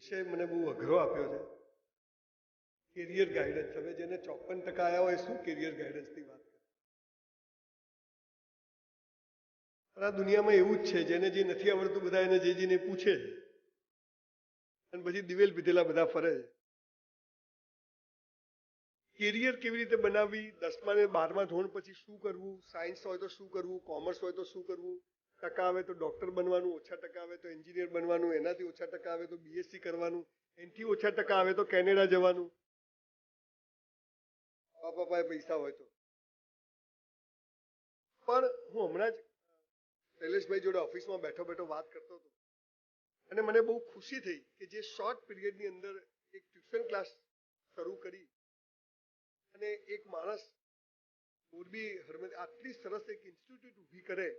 વિષય મને બહુ અઘરો આપ્યો છે, કેરિયર ગાઈડન્સ. હવે જેને 54% આવ્યા હોય શું કેરિયર ગાઈડન્સની વાત કરે? પણ આ દુનિયામાં એવું જ છે, જેને જે નથી આવડતું બધા એને જે પૂછે છે અને પછી દિવેલ પીધેલા બધા ફરે છે. કેરિયર કેવી રીતે બનાવવી, 10મા ને 12મા ધોરણ પછી શું કરવું, સાયન્સ હોય તો શું કરવું, કોમર્સ હોય તો શું કરવું, ટકા આવે તો ડોક્ટર બનવાનું, ઓછા ટકા આવે તો એન્જિનિયર બનવાનું, એનાથી ઓછા ટકા આવે તો બીએસસી કરવાનું, એનાથી ઓછા ટકા આવે તો કેનેડા જવાનું, બાપા પાસે પૈસા હોય તો. પણ હું હમણાં જ શૈલેષભાઈ જોડે ઓફિસમાં બેઠો બેઠો વાત કરતો હતો અને મને બહુ ખુશી થઈ કે જે શોર્ટ પીરિયડની અંદર એક ટ્યુશન ક્લાસ શરૂ કરી અને એક માણસ મોરબી આટલી સરસ એક ઇન્સ્ટિટ્યૂટ ઊભી કરે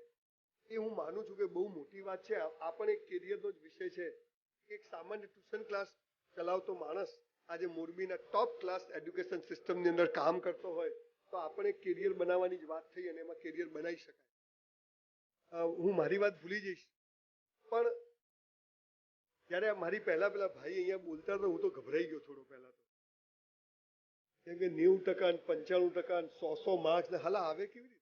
એ હું માનું છું કે બહુ મોટી વાત છે. આ પણ એક કેરિયરનો જ વિષય છે. એક સામાન્ય ટ્યુશન ક્લાસ ચલાવતો માણસ આજે મોરબીના ટોપ ક્લાસ એજ્યુકેશન સિસ્ટમની અંદર કામ કરતો હોય તો આપણે એક કેરિયર બનાવવાની જ વાત થઈ અને એમાં કેરિયર બનાવી શકાય. હું મારી વાત ભૂલી જઈશ પણ જયારે મારી પહેલા ભાઈ અહીંયા બોલતા હતા હું તો ગભરાઈ ગયો થોડો પહેલા તો, કેમ કે 90% 95% 100 માર્ક્સ ને હાલા આવે કેવી રીતે?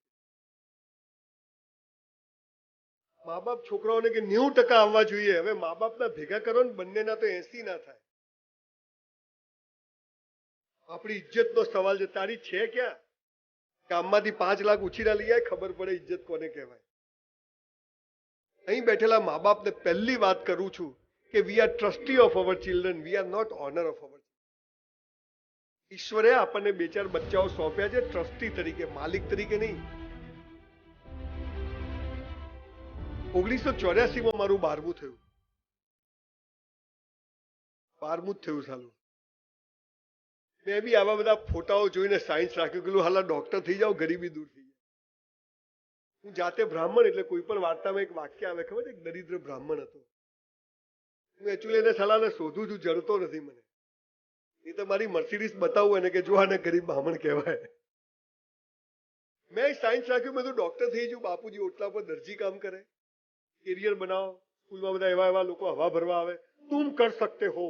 મા બાપ છોકરાઓને કે 90% આવવા જોઈએ. હવે મા બાપના ભેગા કરો ને બંનેના તો 80 ના થાય. આપણી ઇજ્જતનો સવાલ છે. તારી છે ક્યાં? ગામમાંથી 5 લાખ ઉછીના લઈ આય, ખબર પડે ઇજ્જત કોને કહેવાય. અહીં બેઠેલા મા બાપને પહેલી વાત કરું છું કે we are trustee of our children, we are not owner of our. ઈશ્વરે આપણને 2-4 બચ્ચાઓ સોંપ્યા છે ટ્રસ્ટી તરીકે, માલિક તરીકે નહીં. 1984માં મારું 12મું થયું. 12મું જ થયું સાલું. મેં બી આવા બધા ફોટાઓ જોઈને સાયન્સ રાખ્યું, કે હાલા ડોક્ટર થઈ જાઓ ગરીબી દૂર થઈ જાય. હું જાતે બ્રાહ્મણ એટલે કોઈ પણ વાર્તામાં એક વાક્ય આવે ખબર છે, એક દરિદ્ર બ્રાહ્મણ હતો. હું એકચ્યુઅલી એને સલાહને શોધું છું, જડતો નથી મને. એ તો મારી મર્સિડીઝ બતાવું એને કે જો આને ગરીબ બ્રાહ્મણ કહેવાય. મેં સાયન્સ રાખ્યું, મેં તો ડોક્ટર થઈ જઉં. બાપુજી ઓટલા પર દરજી કામ કરે, કેરિયર બનાવો. સ્કૂલમાં બધા એવા લોકો હવા ભરવા આવે, તુમ કર સકતે હો.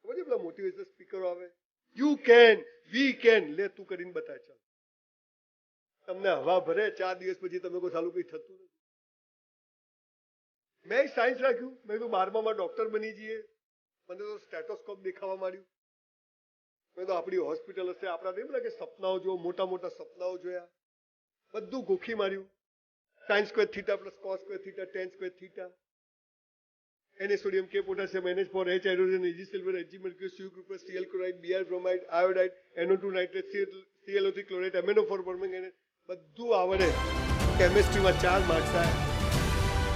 ખબર છે પેલા મોટિવેશનલ સ્પીકરો આવે, યુ કેન, વી કેન, લે તું કરીને બતાય. ચાલ તમને હવા ભરે, 4 દિવસ પછી તમે કોઈ સાલું કઈ થતું નથી. મેં સાયન્સ રાખ્યું, મેં તો 12માં ડોક્ટર બની જઈએ. મને તો સ્ટેટોસ્કોપ દેખાવા માંડ્યું. મેં તો આપણી હોસ્પિટલ હશે, આપણા એમ કે સપનાઓ જો મોટા મોટા સપનાઓ જોયા, બધું ગોખી માર્યું. Sine square theta plus cos square theta ten square theta, Na sodium K potassium NH for H hydrogen Ag silver Ag mercury Cu group Cl chloride Br bromide iodide NO2 nitrate ClO3 chloride MnO4 permanganate બધું આવડે. કેમિસ્ટ્રીમાં 4 marks આવ્યા.